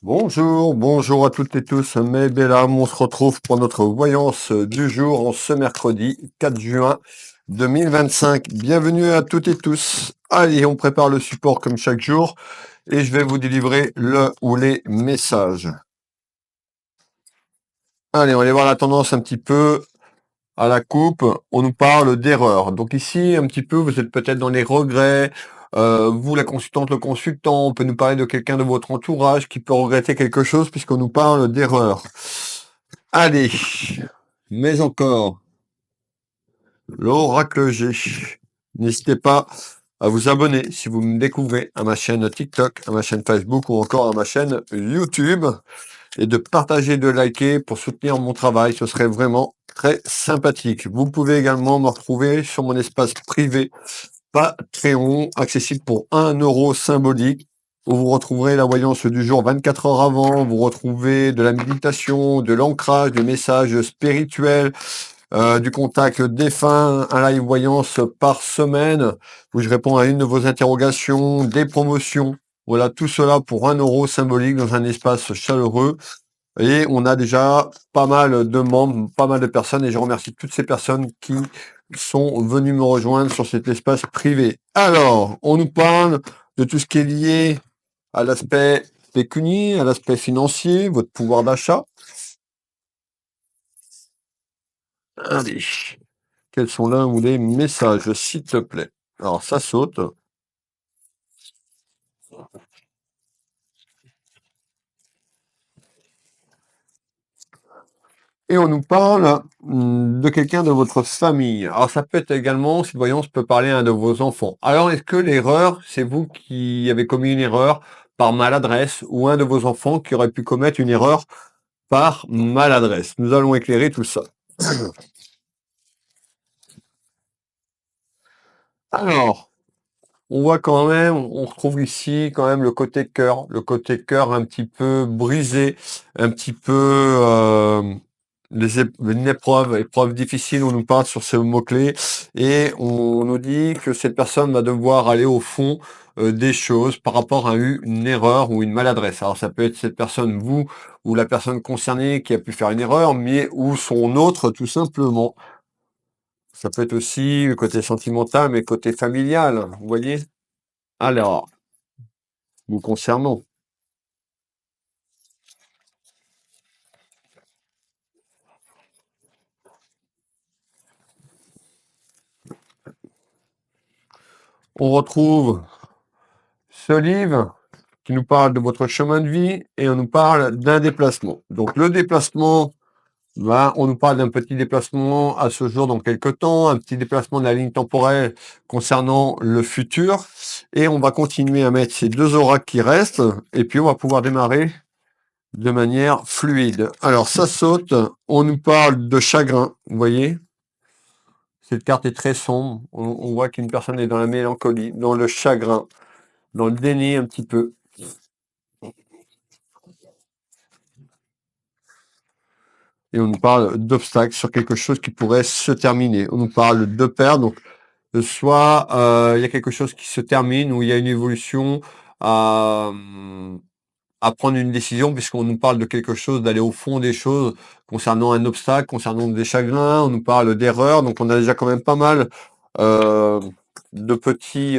Bonjour, bonjour à toutes et tous, mes belles âmes, on se retrouve pour notre voyance du jour en ce mercredi 4 juin 2025. Bienvenue à toutes et tous. Allez, on prépare le support comme chaque jour et je vais vous délivrer le ou les messages. Allez, on va aller voir la tendance un petit peu à la coupe. On nous parle d'erreurs. Donc ici, un petit peu, vous êtes peut-être dans les regrets. Vous, la consultante, le consultant, on peut nous parler de quelqu'un de votre entourage qui peut regretter quelque chose puisqu'on nous parle d'erreurs. Allez, mais encore, l'oracle G. N'hésitez pas à vous abonner si vous me découvrez à ma chaîne TikTok, à ma chaîne Facebook ou encore à ma chaîne YouTube et de partager, de liker pour soutenir mon travail. Ce serait vraiment très sympathique. Vous pouvez également me retrouver sur mon espace privé Patreon, accessible pour 1 euro symbolique, où vous retrouverez la voyance du jour 24 heures avant, vous retrouvez de la méditation, de l'ancrage, des messages spirituels, du contact défunt, un live voyance par semaine, où je réponds à une de vos interrogations, des promotions. Voilà, tout cela pour 1 euro symbolique dans un espace chaleureux. Et on a déjà pas mal de membres, pas mal de personnes, et je remercie toutes ces personnes qui sont venues me rejoindre sur cet espace privé. Alors, on nous parle de tout ce qui est lié à l'aspect pécunier, à l'aspect financier, votre pouvoir d'achat. Allez, quels sont l'un ou les messages, s'il te plaît? Alors, ça saute. Et on nous parle de quelqu'un de votre famille. Alors ça peut être également, cette voyance peut parler à un de vos enfants. Alors est-ce que l'erreur, c'est vous qui avez commis une erreur par maladresse ou un de vos enfants qui aurait pu commettre une erreur par maladresse? Nous allons éclairer tout ça. Alors, on voit quand même, on retrouve ici quand même le côté cœur un petit peu brisé, un petit peu une épreuve difficile, on nous parle sur ce mot-clé, et on nous dit que cette personne va devoir aller au fond des choses par rapport à une erreur ou une maladresse. Alors ça peut être cette personne, vous, ou la personne concernée qui a pu faire une erreur, mais ou son autre tout simplement. Ça peut être aussi le côté sentimental, mais le côté familial, vous voyez? Alors, vous concernant. On retrouve ce livre qui nous parle de votre chemin de vie et on nous parle d'un déplacement. Donc le déplacement, ben, on nous parle d'un petit déplacement à ce jour dans quelques temps, un petit déplacement de la ligne temporelle concernant le futur. Et on va continuer à mettre ces deux oracles qui restent et puis on va pouvoir démarrer de manière fluide. Alors ça saute, on nous parle de chagrin, vous voyez? Cette carte est très sombre. On voit qu'une personne est dans la mélancolie, dans le chagrin, dans le déni un petit peu. Et on nous parle d'obstacles sur quelque chose qui pourrait se terminer. On nous parle de perdre, donc soit il y a quelque chose qui se termine ou il y a une évolution à, à prendre une décision, puisqu'on nous parle de quelque chose, d'aller au fond des choses concernant un obstacle, concernant des chagrins, on nous parle d'erreurs, donc on a déjà quand même pas mal euh, de petits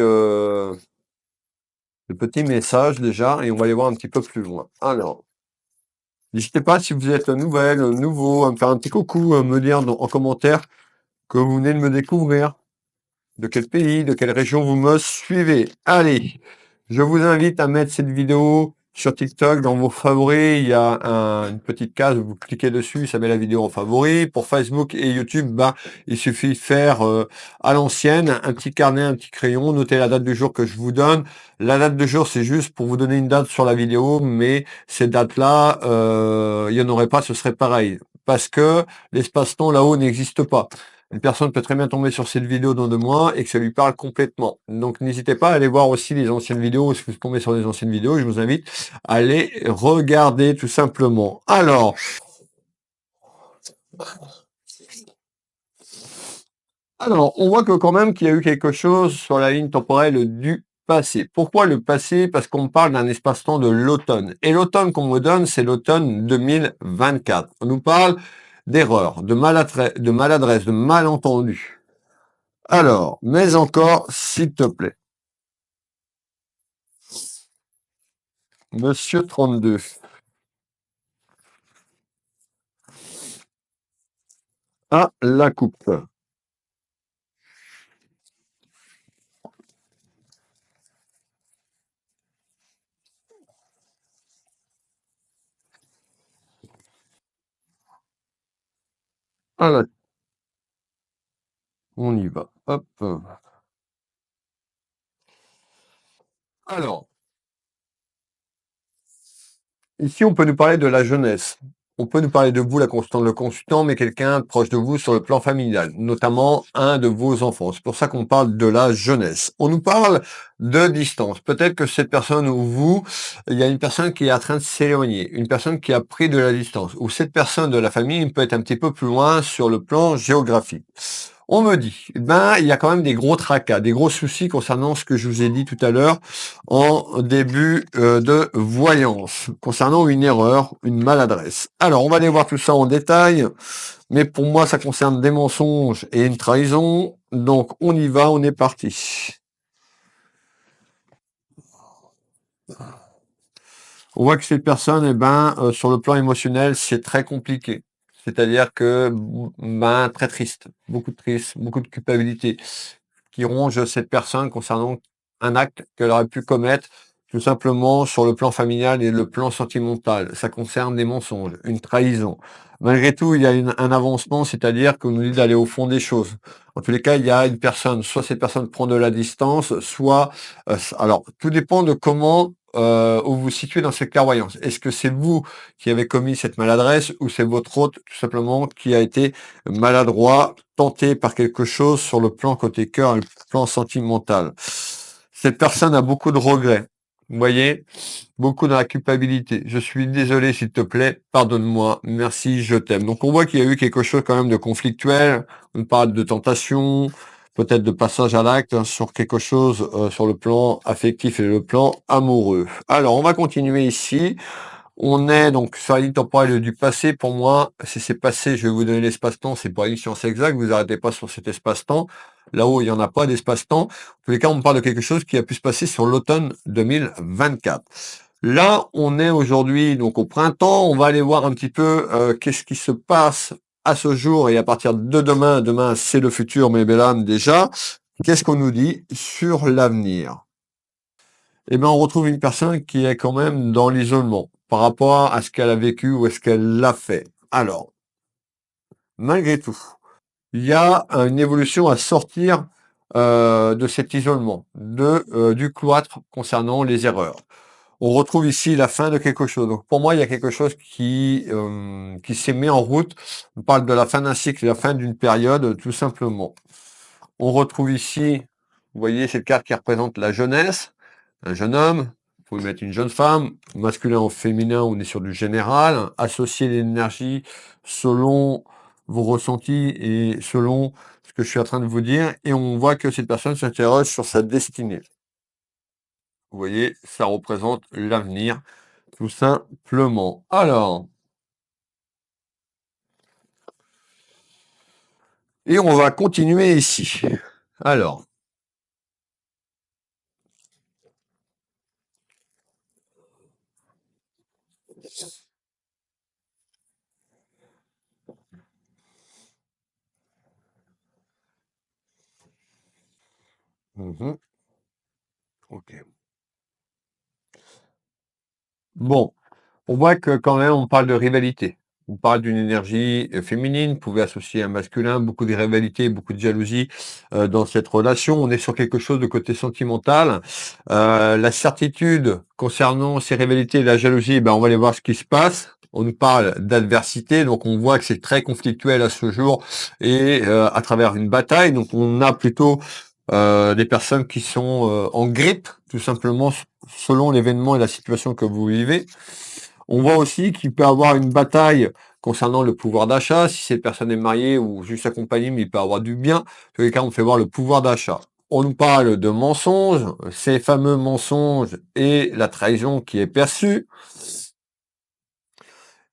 messages déjà, et on va aller voir un petit peu plus loin. Alors, n'hésitez pas, si vous êtes nouvelle, nouveau, à me faire un petit coucou, à me dire en commentaire que vous venez de me découvrir, de quel pays, de quelle région vous me suivez. Allez, je vous invite à mettre cette vidéo sur TikTok dans vos favoris. Il y a une petite case, vous cliquez dessus, ça met la vidéo en favoris. Pour Facebook et YouTube, bah, il suffit de faire à l'ancienne, un petit carnet, un petit crayon, notez la date du jour que je vous donne. La date du jour, c'est juste pour vous donner une date sur la vidéo, mais ces dates-là, il n'y en aurait pas, ce serait pareil. Parce que l'espace-temps là-haut n'existe pas. Une personne peut très bien tomber sur cette vidéo dans 2 mois et que ça lui parle complètement. Donc n'hésitez pas à aller voir aussi les anciennes vidéos. Si vous tombez sur les anciennes vidéos, je vous invite à les regarder tout simplement. Alors, on voit que quand même qu'il y a eu quelque chose sur la ligne temporelle du passé. Pourquoi le passé? Parce qu'on parle d'un espace-temps de l'automne. Et l'automne qu'on me donne, c'est l'automne 2024. On nous parle d'erreurs, de maladresse, de malentendus. Alors, mais encore, s'il te plaît. Monsieur 32. À la coupe. À la... On y va. Hop. Alors, ici, on peut nous parler de la jeunesse. On peut nous parler de vous, le consultant, mais quelqu'un de proche de vous sur le plan familial, notamment un de vos enfants. C'est pour ça qu'on parle de la jeunesse. On nous parle de distance. Peut-être que cette personne ou vous, il y a une personne qui est en train de s'éloigner, une personne qui a pris de la distance, ou cette personne de la famille peut être un petit peu plus loin sur le plan géographique. On me dit, il y a quand même des gros tracas, des gros soucis concernant ce que je vous ai dit tout à l'heure en début de voyance, concernant une erreur, une maladresse. Alors, on va aller voir tout ça en détail, mais pour moi, ça concerne des mensonges et une trahison. Donc, on y va, on est parti. On voit que cette personne, sur le plan émotionnel, c'est très compliqué. C'est-à-dire que, très triste, beaucoup de culpabilité, qui ronge cette personne concernant un acte qu'elle aurait pu commettre tout simplement sur le plan familial et le plan sentimental. Ça concerne des mensonges, une trahison. Malgré tout, il y a un avancement, c'est-à-dire qu'on nous dit d'aller au fond des choses. En tous les cas, il y a une personne, soit cette personne prend de la distance, soit... alors, tout dépend de comment où vous vous situez dans cette clairvoyance. Est-ce que c'est vous qui avez commis cette maladresse ou c'est votre hôte tout simplement qui a été maladroit, tenté par quelque chose sur le plan côté cœur et le plan sentimental? Cette personne a beaucoup de regrets. Vous voyez, beaucoup dans la culpabilité. Je suis désolé, s'il te plaît, pardonne-moi, merci, je t'aime. Donc on voit qu'il y a eu quelque chose quand même de conflictuel. On parle de tentation, peut-être de passage à l'acte sur quelque chose sur le plan affectif et le plan amoureux. Alors on va continuer ici. On est donc sur la ligne temporelle du passé. Pour moi, si c'est passé, je vais vous donner l'espace-temps, c'est pas une science exacte, vous arrêtez pas sur cet espace-temps. Là-haut, il n'y en a pas d'espace-temps. En tous les cas, on parle de quelque chose qui a pu se passer sur l'automne 2024. Là, on est aujourd'hui donc au printemps. On va aller voir un petit peu qu'est-ce qui se passe à ce jour et à partir de demain. Demain, c'est le futur, mes belles âmes déjà. Qu'est-ce qu'on nous dit sur l'avenir? Eh bien, on retrouve une personne qui est quand même dans l'isolement par rapport à ce qu'elle a vécu ou à ce qu'elle l'a fait. Alors, malgré tout, il y a une évolution à sortir de cet isolement, du cloître concernant les erreurs. On retrouve ici la fin de quelque chose. Donc pour moi, il y a quelque chose qui s'est mis en route. On parle de la fin d'un cycle, la fin d'une période, tout simplement. On retrouve ici, vous voyez, cette carte qui représente la jeunesse, un jeune homme, vous pouvez mettre une jeune femme, masculin ou féminin, on est sur du général, associer l'énergie selon vos ressentis et selon ce que je suis en train de vous dire, et on voit que cette personne s'interroge sur sa destinée. Vous voyez, ça représente l'avenir, tout simplement. Alors, et on va continuer ici. Alors, ok. Bon, on voit que quand même, on parle de rivalité. On parle d'une énergie féminine, vous pouvez associer un masculin, beaucoup de rivalité, beaucoup de jalousie dans cette relation. On est sur quelque chose de côté sentimental. La certitude concernant ces rivalités et la jalousie, on va aller voir ce qui se passe. on nous parle d'adversité, donc on voit que c'est très conflictuel à ce jour et à travers une bataille. Donc on a plutôt des personnes qui sont en grippe, tout simplement selon l'événement et la situation que vous vivez. On voit aussi qu'il peut y avoir une bataille concernant le pouvoir d'achat, si cette personne est mariée ou juste accompagnée, mais il peut avoir du bien. En tous les cas, on fait voir le pouvoir d'achat. On nous parle de mensonges, ces fameux mensonges et la trahison qui est perçue.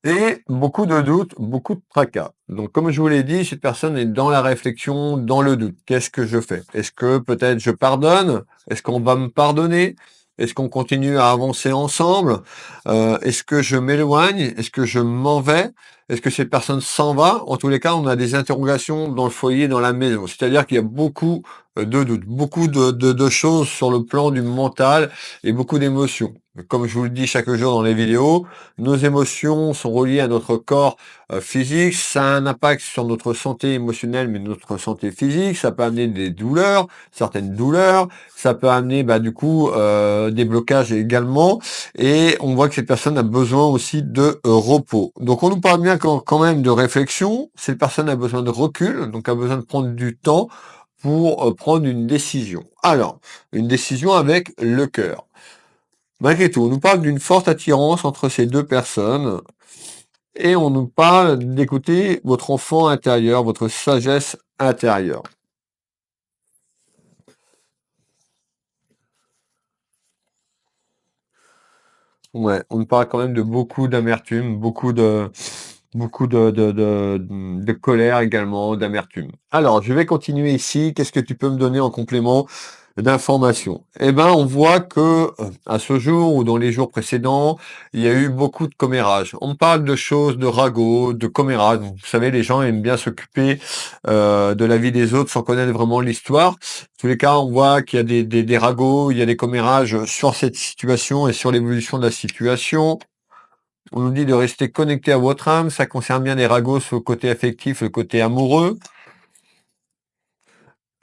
Et beaucoup de doutes, beaucoup de tracas. Donc, comme je vous l'ai dit, cette personne est dans la réflexion, dans le doute. Qu'est-ce que je fais? Est-ce que peut-être je pardonne? Est-ce qu'on va me pardonner? Est-ce qu'on continue à avancer ensemble? Est-ce que je m'éloigne? Est-ce que je m'en vais? Est-ce que cette personne s'en va? En tous les cas, on a des interrogations dans le foyer, dans la maison. C'est-à-dire qu'il y a beaucoup de doutes, beaucoup de choses sur le plan du mental et beaucoup d'émotions. Comme je vous le dis chaque jour dans les vidéos, nos émotions sont reliées à notre corps physique, ça a un impact sur notre santé émotionnelle, mais notre santé physique, ça peut amener des douleurs, certaines douleurs, ça peut amener du coup des blocages également, et on voit que cette personne a besoin aussi de repos. Donc on nous parle bien quand même de réflexion, cette personne a besoin de recul, donc a besoin de prendre du temps pour prendre une décision. Alors, une décision avec le cœur. Malgré tout, on nous parle d'une forte attirance entre ces deux personnes et on nous parle d'écouter votre enfant intérieur, votre sagesse intérieure. Ouais, on nous parle quand même de beaucoup d'amertume, beaucoup de colère également, d'amertume. Alors, je vais continuer ici. Qu'est-ce que tu peux me donner en complément d'informations? Eh ben, on voit que à ce jour ou dans les jours précédents, il y a eu beaucoup de commérages. On parle de choses, de ragots, de commérages. Vous savez, les gens aiment bien s'occuper de la vie des autres sans connaître vraiment l'histoire. En tous les cas, on voit qu'il y a des ragots, il y a des commérages sur cette situation et sur l'évolution de la situation. On nous dit de rester connecté à votre âme, ça concerne bien les ragots sur le côté affectif, le côté amoureux,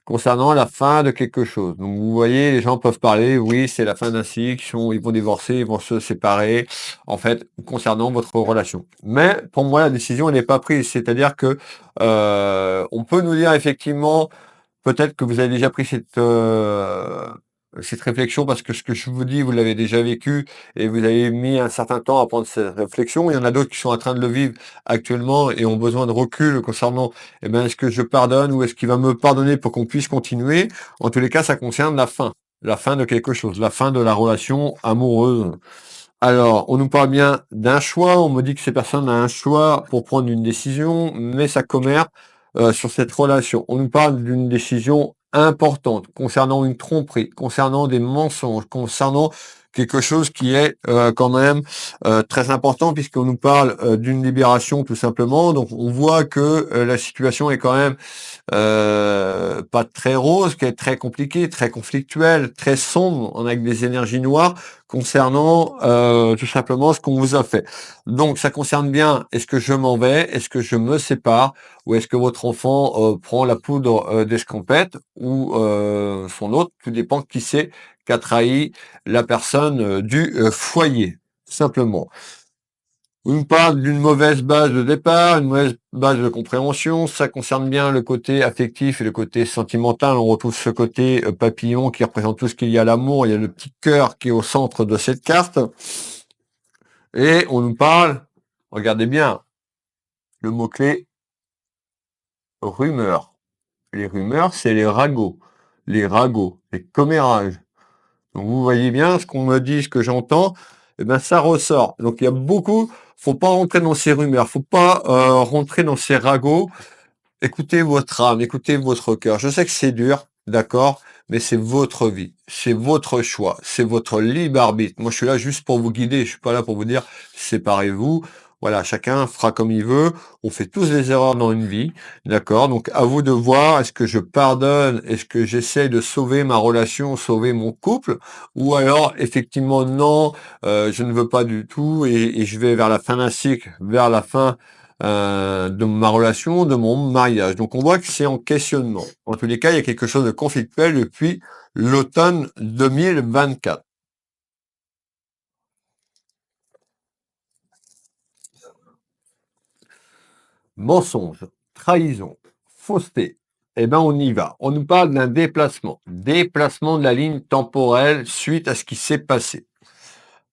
concernant la fin de quelque chose. Donc vous voyez, les gens peuvent parler, oui, c'est la fin d'un cycle, ils vont divorcer, ils vont se séparer, en fait, concernant votre relation. Mais pour moi, la décision, elle n'est pas prise. C'est-à-dire que on peut nous dire effectivement, peut-être que vous avez déjà pris cette réflexion parce que ce que je vous dis, vous l'avez déjà vécu et vous avez mis un certain temps à prendre cette réflexion. Il y en a d'autres qui sont en train de le vivre actuellement et ont besoin de recul concernant, est-ce que je pardonne ou est-ce qu'il va me pardonner pour qu'on puisse continuer? En tous les cas, ça concerne la fin de quelque chose, la fin de la relation amoureuse. Alors, on nous parle bien d'un choix, on me dit que ces personnes ont un choix pour prendre une décision, mais ça commère sur cette relation. On nous parle d'une décision importante concernant une tromperie, concernant des mensonges, concernant quelque chose qui est quand même très important puisqu'on nous parle d'une libération tout simplement. Donc on voit que la situation est quand même pas très rose, qui est très compliqué, très conflictuel, très sombre, on a avec des énergies noires concernant tout simplement ce qu'on vous a fait. Donc ça concerne bien, est-ce que je m'en vais, est-ce que je me sépare, ou est-ce que votre enfant prend la poudre d'escampette ou son autre, tout dépend qui c'est qui a trahi la personne du foyer, tout simplement. On nous parle d'une mauvaise base de départ, une mauvaise base de compréhension. Ça concerne bien le côté affectif et le côté sentimental. On retrouve ce côté papillon qui représente tout ce qu'il y a à l'amour. Il y a le petit cœur qui est au centre de cette carte. Et on nous parle, regardez bien, le mot-clé rumeur. Les rumeurs, c'est les ragots, les commérages. Donc vous voyez bien ce qu'on me dit, ce que j'entends, ça ressort. Donc il y a beaucoup, faut pas rentrer dans ces rumeurs, faut pas rentrer dans ces ragots. Écoutez votre âme, écoutez votre cœur. Je sais que c'est dur, d'accord, mais c'est votre vie, c'est votre choix, c'est votre libre arbitre. Moi, je suis là juste pour vous guider, je suis pas là pour vous dire séparez-vous. Voilà, chacun fera comme il veut. On fait tous des erreurs dans une vie, d'accord. Donc à vous de voir, est-ce que je pardonne, est-ce que j'essaie de sauver ma relation, sauver mon couple, ou alors effectivement non, je ne veux pas du tout et je vais vers la fin d'un cycle, vers la fin de ma relation, de mon mariage. Donc on voit que c'est en questionnement. En tous les cas, il y a quelque chose de conflictuel depuis l'automne 2024. mensonge, trahison, fausseté. Eh ben, on y va. On nous parle d'un déplacement. Déplacement de la ligne temporelle suite à ce qui s'est passé.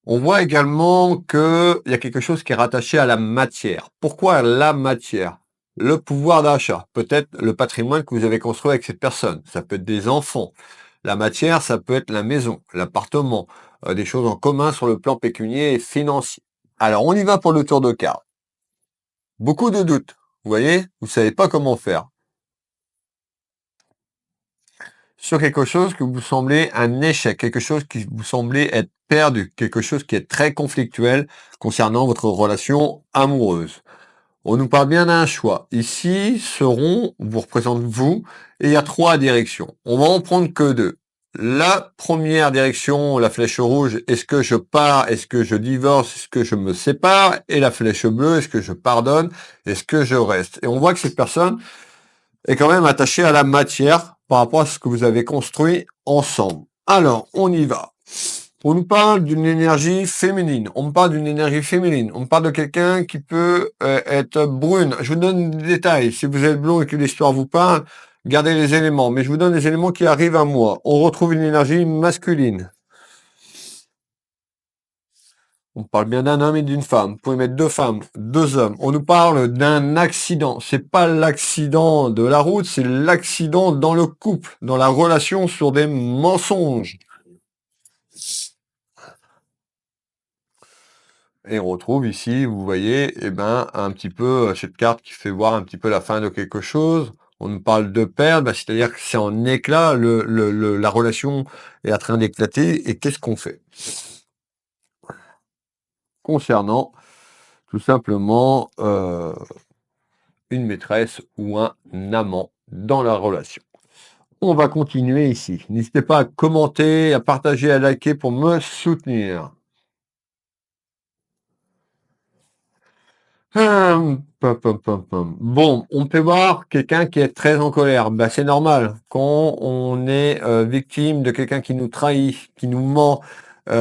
On voit également qu'il y a quelque chose qui est rattaché à la matière. Pourquoi la matière? Le pouvoir d'achat, peut-être le patrimoine que vous avez construit avec cette personne. Ça peut être des enfants. La matière, ça peut être la maison, l'appartement, des choses en commun sur le plan pécunier et financier. Alors, on y va pour le tour de carte. Beaucoup de doutes. Vous voyez, vous savez pas comment faire. Sur quelque chose que vous semblez un échec, quelque chose qui vous semblait être perdu, quelque chose qui est très conflictuel concernant votre relation amoureuse. On nous parle bien d'un choix. Ici, seront, vous représente vous, et il y a 3 directions. On va en prendre que 2. La première direction, la flèche rouge, est-ce que je pars, est-ce que je divorce, est-ce que je me sépare? Et la flèche bleue, est-ce que je pardonne, est-ce que je reste? Et on voit que cette personne est quand même attachée à la matière par rapport à ce que vous avez construit ensemble. Alors, on y va. On nous parle d'une énergie féminine. On me parle d'une énergie féminine. On me parle de quelqu'un qui peut être brune. Je vous donne des détails. Si vous êtes blond et que l'histoire vous parle, gardez les éléments. Mais je vous donne les éléments qui arrivent à moi. On retrouve une énergie masculine. On parle bien d'un homme et d'une femme. Vous pouvez mettre 2 femmes, 2 hommes. On nous parle d'un accident. C'est pas l'accident de la route, c'est l'accident dans le couple, dans la relation sur des mensonges. Et on retrouve ici, vous voyez, eh ben, un petit peu cette carte qui fait voir un petit peu la fin de quelque chose. On nous parle de perdre, bah, c'est-à-dire que c'est en éclat, la relation est en train d'éclater. Et qu'est-ce qu'on fait? Concernant tout simplement une maîtresse ou un amant dans la relation. On va continuer ici. N'hésitez pas à commenter, à partager, à liker pour me soutenir. Bon, on peut voir quelqu'un qui est très en colère. Bah, c'est normal. Quand on est victime de quelqu'un qui nous trahit, qui nous ment, eh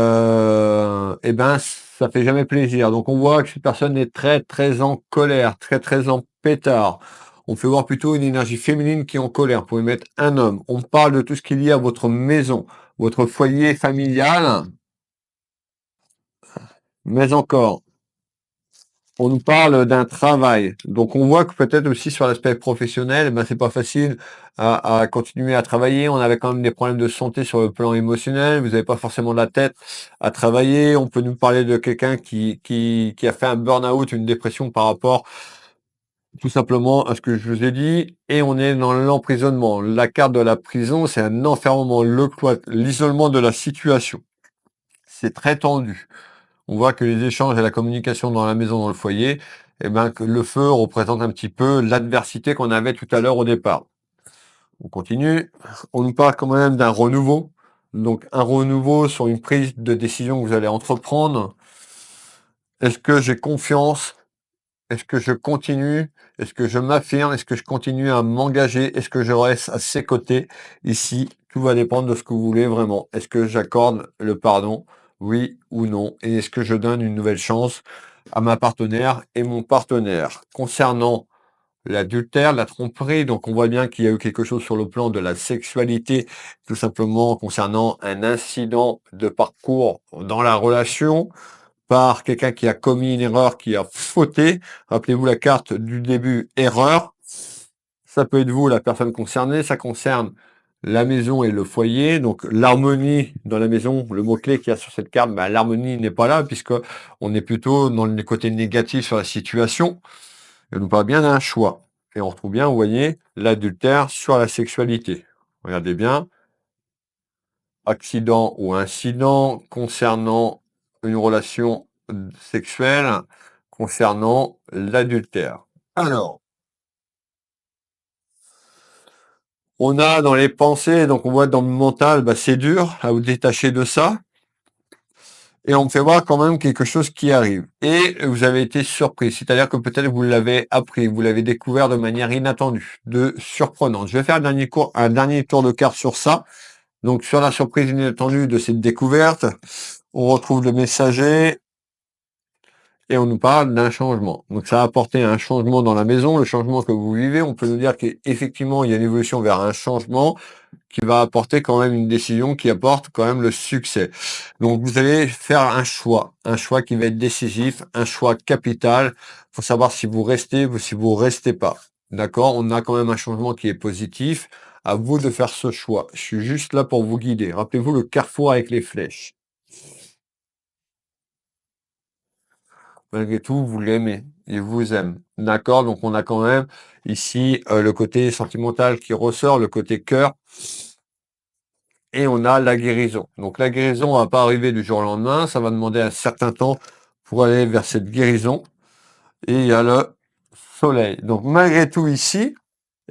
ben, ça fait jamais plaisir. Donc, on voit que cette personne est très, très en colère, très, très en pétard. On fait voir plutôt une énergie féminine qui est en colère. Vous pouvez mettre un homme. On parle de tout ce qui est lié à votre maison, votre foyer familial, mais encore. On nous parle d'un travail. Donc on voit que peut-être aussi sur l'aspect professionnel, ben c'est pas facile à continuer à travailler. On avait quand même des problèmes de santé sur le plan émotionnel. Vous n'avez pas forcément la tête à travailler. On peut nous parler de quelqu'un qui a fait un burn-out, une dépression par rapport tout simplement à ce que je vous ai dit. Et on est dans l'emprisonnement. La carte de la prison, c'est un enfermement, l'isolement de la situation. C'est très tendu. On voit que les échanges et la communication dans la maison, dans le foyer, eh ben, que le feu représente un petit peu l'adversité qu'on avait tout à l'heure au départ. On continue. On nous parle quand même d'un renouveau. Donc, un renouveau sur une prise de décision que vous allez entreprendre. Est-ce que j'ai confiance? Est-ce que je continue? Est-ce que je m'affirme? Est-ce que je continue à m'engager? Est-ce que je reste à ses côtés? Ici, tout va dépendre de ce que vous voulez vraiment. Est-ce que j'accorde le pardon? Oui ou non? Et est-ce que je donne une nouvelle chance à ma partenaire et mon partenaire? Concernant l'adultère, la tromperie, donc on voit bien qu'il y a eu quelque chose sur le plan de la sexualité, tout simplement concernant un incident de parcours dans la relation par quelqu'un qui a commis une erreur, qui a fauté. Rappelez-vous la carte du début, erreur. Ça peut être vous, la personne concernée. Ça concerne la maison et le foyer. Donc l'harmonie dans la maison, le mot-clé qu'il y a sur cette carte, bah, l'harmonie n'est pas là puisque on est plutôt dans le côté négatif sur la situation. Et on nous parle bien d'un choix. Et on retrouve bien, vous voyez, l'adultère sur la sexualité. Regardez bien. Accident ou incident concernant une relation sexuelle, concernant l'adultère. Alors, on a dans les pensées, donc on voit dans le mental, bah, c'est dur à vous détacher de ça. Et on me fait voir quand même quelque chose qui arrive. Et vous avez été surpris, c'est-à-dire que peut-être vous l'avez appris, vous l'avez découvert de manière inattendue, de surprenante. Je vais faire un dernier tour de carte sur ça. Donc sur la surprise inattendue de cette découverte, on retrouve le messager et on nous parle d'un changement. Donc ça a apporté un changement dans la maison, le changement que vous vivez, on peut nous dire qu'effectivement il y a une évolution vers un changement qui va apporter quand même une décision qui apporte quand même le succès. Donc vous allez faire un choix qui va être décisif, un choix capital. Faut savoir si vous restez ou si vous restez pas. D'accord? On a quand même un changement qui est positif. À vous de faire ce choix. Je suis juste là pour vous guider. Rappelez-vous le carrefour avec les flèches. Malgré tout, vous l'aimez, il vous aime. D'accord? Donc on a quand même ici le côté sentimental qui ressort, le côté cœur, et on a la guérison. Donc la guérison va pas arriver du jour au lendemain, ça va demander un certain temps pour aller vers cette guérison. Et il y a le soleil. Donc malgré tout ici,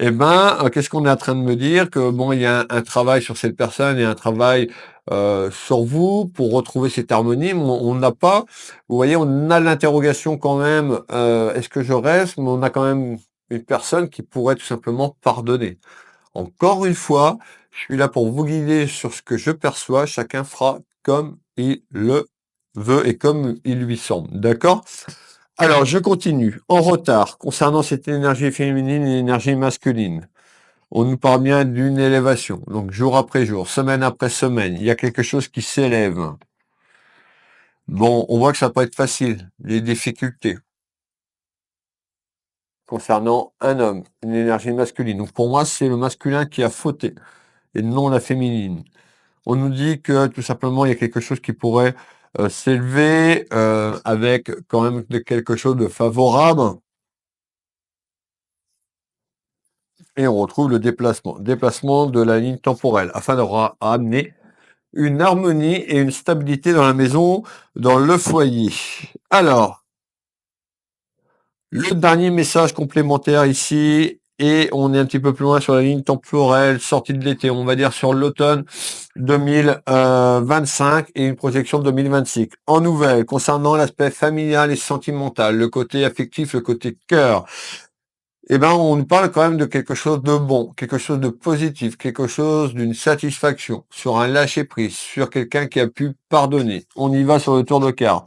eh ben, qu'est-ce qu'on est en train de me dire? Que bon, il y a un travail sur cette personne et un travail sur vous pour retrouver cette harmonie. Mais on n'a pas, vous voyez, on a l'interrogation quand même, est-ce que je reste? Mais on a quand même une personne qui pourrait tout simplement pardonner. Encore une fois, je suis là pour vous guider sur ce que je perçois. Chacun fera comme il le veut et comme il lui semble. D'accord? Alors, je continue. En retard, concernant cette énergie féminine et l'énergie masculine. On nous parle bien d'une élévation. Donc, jour après jour, semaine après semaine, il y a quelque chose qui s'élève. Bon, on voit que ça peut être facile. Les difficultés concernant un homme, une énergie masculine. Donc, pour moi, c'est le masculin qui a fauté et non la féminine. On nous dit que tout simplement, il y a quelque chose qui pourrait s'élever avec quand même quelque chose de favorable. Et on retrouve le déplacement. Déplacement de la ligne temporelle afin de ramener une harmonie et une stabilité dans la maison, dans le foyer. Alors, le dernier message complémentaire ici, et on est un petit peu plus loin sur la ligne temporelle, sortie de l'été, on va dire sur l'automne 2025 et une projection de 2026. En nouvelle, concernant l'aspect familial et sentimental, le côté affectif, le côté cœur, eh ben, on nous parle quand même de quelque chose de bon, quelque chose de positif, quelque chose d'une satisfaction, sur un lâcher-prise, sur quelqu'un qui a pu pardonner. On y va sur le tour de carte.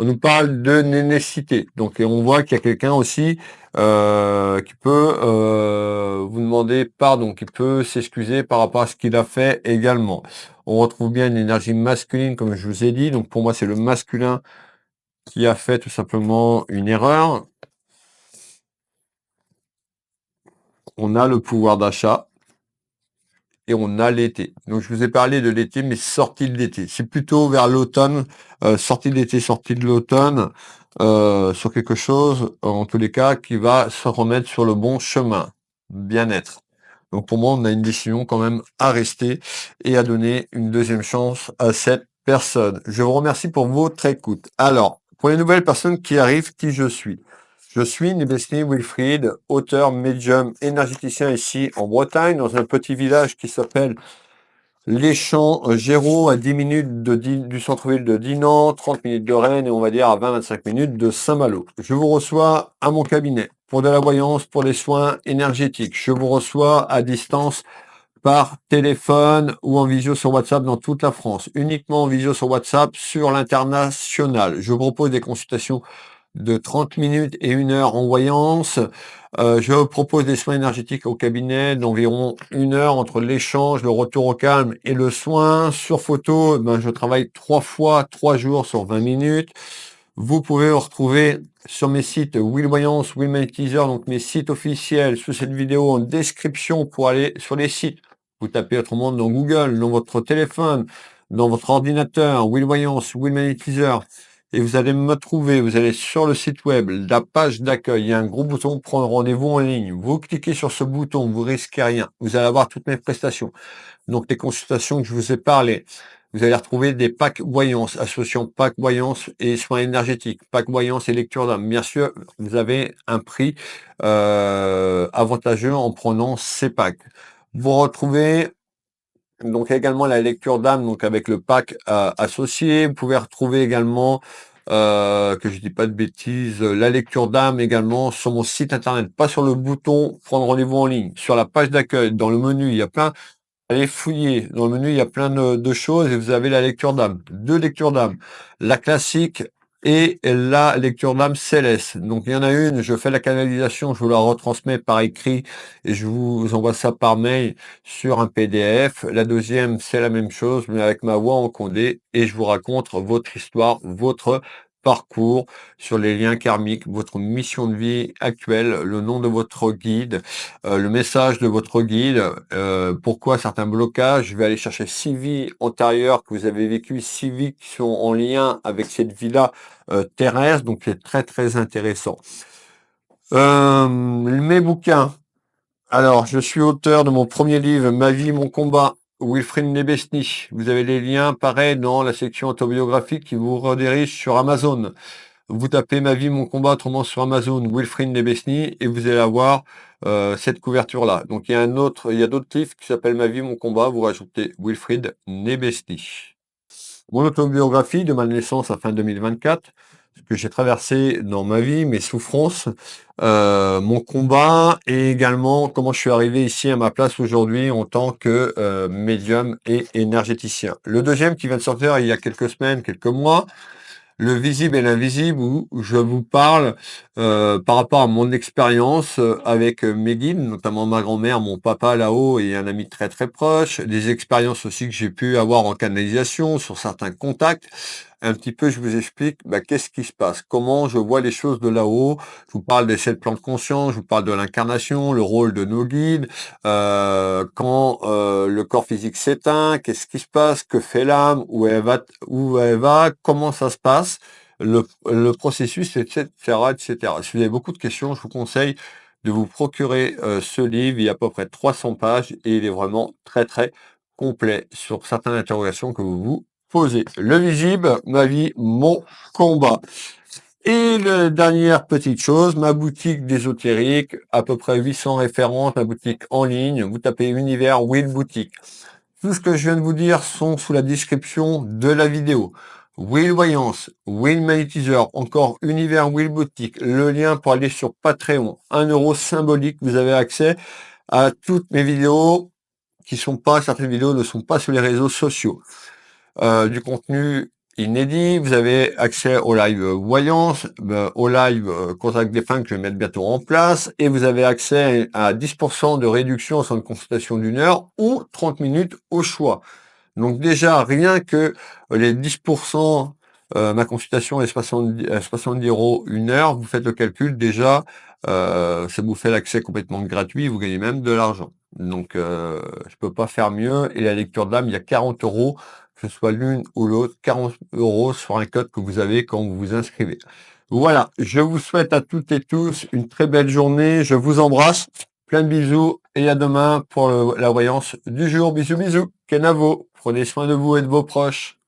On nous parle de nécessité. Donc, et on voit qu'il y a quelqu'un aussi qui peut vous demander pardon, qui peut s'excuser par rapport à ce qu'il a fait également. On retrouve bien une énergie masculine, comme je vous ai dit. Donc, pour moi, c'est le masculin qui a fait tout simplement une erreur. On a le pouvoir d'achat et on a l'été. Donc je vous ai parlé de l'été, mais sortie de l'été. C'est plutôt vers l'automne, sortie de l'été, sortie de l'automne, sur quelque chose, en tous les cas, qui va se remettre sur le bon chemin. Bien-être. Donc pour moi, on a une décision quand même à rester et à donner une deuxième chance à cette personne. Je vous remercie pour votre écoute. Alors, pour les nouvelles personnes qui arrivent, qui je suis? Je suis Nebesny Wilfried, auteur, médium, énergéticien ici en Bretagne, dans un petit village qui s'appelle Les Champs Géraud, à 10 minutes du centre-ville de Dinan, 30 minutes de Rennes et on va dire à 20-25 minutes de Saint-Malo. Je vous reçois à mon cabinet pour de la voyance, pour les soins énergétiques. Je vous reçois à distance par téléphone ou en visio sur WhatsApp dans toute la France. Uniquement en visio sur WhatsApp sur l'international. Je vous propose des consultations de 30 minutes et 1 heure en voyance. Je propose des soins énergétiques au cabinet d'environ 1 heure entre l'échange, le retour au calme et le soin. Sur photo, je travaille 3 fois, 3 jours sur 20 minutes. Vous pouvez retrouver sur mes sites Will Voyance, Will Magnétiseur, donc mes sites officiels, sous cette vidéo en description pour aller sur les sites. Vous tapez autrement dans Google, dans votre téléphone, dans votre ordinateur, Will Voyance, Will Magnétiseur, et vous allez me trouver. Vous allez sur le site web, la page d'accueil, il y a un gros bouton prendre rendez-vous en ligne. Vous cliquez sur ce bouton, vous risquez rien. Vous allez avoir toutes mes prestations. Donc les consultations que je vous ai parlé. Vous allez retrouver des packs voyance, associant packs voyance et soins énergétiques, packs voyance et lecture d'âme. Bien sûr, vous avez un prix avantageux en prenant ces packs. Vous retrouvez donc également la lecture d'âme, donc avec le pack associé. Vous pouvez retrouver également, que je dis pas de bêtises, la lecture d'âme également sur mon site internet, pas sur le bouton prendre rendez-vous en ligne, sur la page d'accueil, dans le menu, il y a plein. Allez fouiller. Dans le menu, il y a plein de choses et vous avez la lecture d'âme. 2 lectures d'âme. La classique et la lecture d'âme céleste. Donc il y en a une, je fais la canalisation, je vous la retransmets par écrit et je vous envoie ça par mail sur un PDF. La deuxième, c'est la même chose, mais avec ma voix encodée et je vous raconte votre histoire, votre parcours sur les liens karmiques, votre mission de vie actuelle, le nom de votre guide, le message de votre guide, pourquoi certains blocages. Je vais aller chercher 6 vies antérieures que vous avez vécues, 6 vies qui sont en lien avec cette vie-là terrestre, donc c'est très très intéressant. Mes bouquins. Alors, je suis auteur de mon premier livre, Ma vie, mon combat, Wilfried Nebesny. Vous avez les liens, pareil, dans la section autobiographique qui vous redirige sur Amazon. Vous tapez Ma vie, mon combat, autrement sur Amazon, Wilfried Nebesny, et vous allez avoir cette couverture-là. Donc, il y a d'autres livres qui s'appellent Ma vie, mon combat. Vous rajoutez Wilfried Nebesny. Mon autobiographie de ma naissance à fin 2024, ce que j'ai traversé dans ma vie, mes souffrances, mon combat et également comment je suis arrivé ici à ma place aujourd'hui en tant que médium et énergéticien. Le deuxième qui vient de sortir il y a quelques semaines, quelques mois, le visible et l'invisible, où je vous parle par rapport à mon expérience avec mes guides, notamment ma grand-mère, mon papa là-haut et un ami très très proche, des expériences aussi que j'ai pu avoir en canalisation sur certains contacts. Un petit peu, je vous explique qu'est-ce qui se passe, comment je vois les choses de là-haut. Je vous parle des 7 plans de conscience, je vous parle de l'incarnation, le rôle de nos guides, quand le corps physique s'éteint, qu'est-ce qui se passe, que fait l'âme, où elle va, comment ça se passe, le processus, etc., etc. Si vous avez beaucoup de questions, je vous conseille de vous procurer ce livre. Il y a à peu près 300 pages et il est vraiment très très complet sur certaines interrogations que vous vous posez. Le visible, ma vie, mon combat. Et la dernière petite chose, ma boutique d'ésotérique, à peu près 800 références, ma boutique en ligne. Vous tapez Univers Will Boutique. Tout ce que je viens de vous dire sont sous la description de la vidéo. Will Voyance, Will Magnétiseur, encore Univers Will Boutique, le lien pour aller sur Patreon, 1 euro symbolique, vous avez accès à toutes mes vidéos certaines vidéos ne sont pas sur les réseaux sociaux. Du contenu inédit, vous avez accès au live voyance, au live contact des fins que je vais mettre bientôt en place, et vous avez accès à 10% de réduction sur une consultation d'1 heure ou 30 minutes au choix. Donc déjà, rien que les 10%, ma consultation est 70 euros 1 heure, vous faites le calcul, déjà, ça vous fait l'accès complètement gratuit, vous gagnez même de l'argent. Donc je peux pas faire mieux, et la lecture d'âme, il y a 40 euros, que ce soit l'une ou l'autre, 40 euros sur un code que vous avez quand vous vous inscrivez. Voilà, je vous souhaite à toutes et tous une très belle journée, je vous embrasse, plein de bisous, et à demain pour la voyance du jour. Bisous, bisous, Kenavo, prenez soin de vous et de vos proches.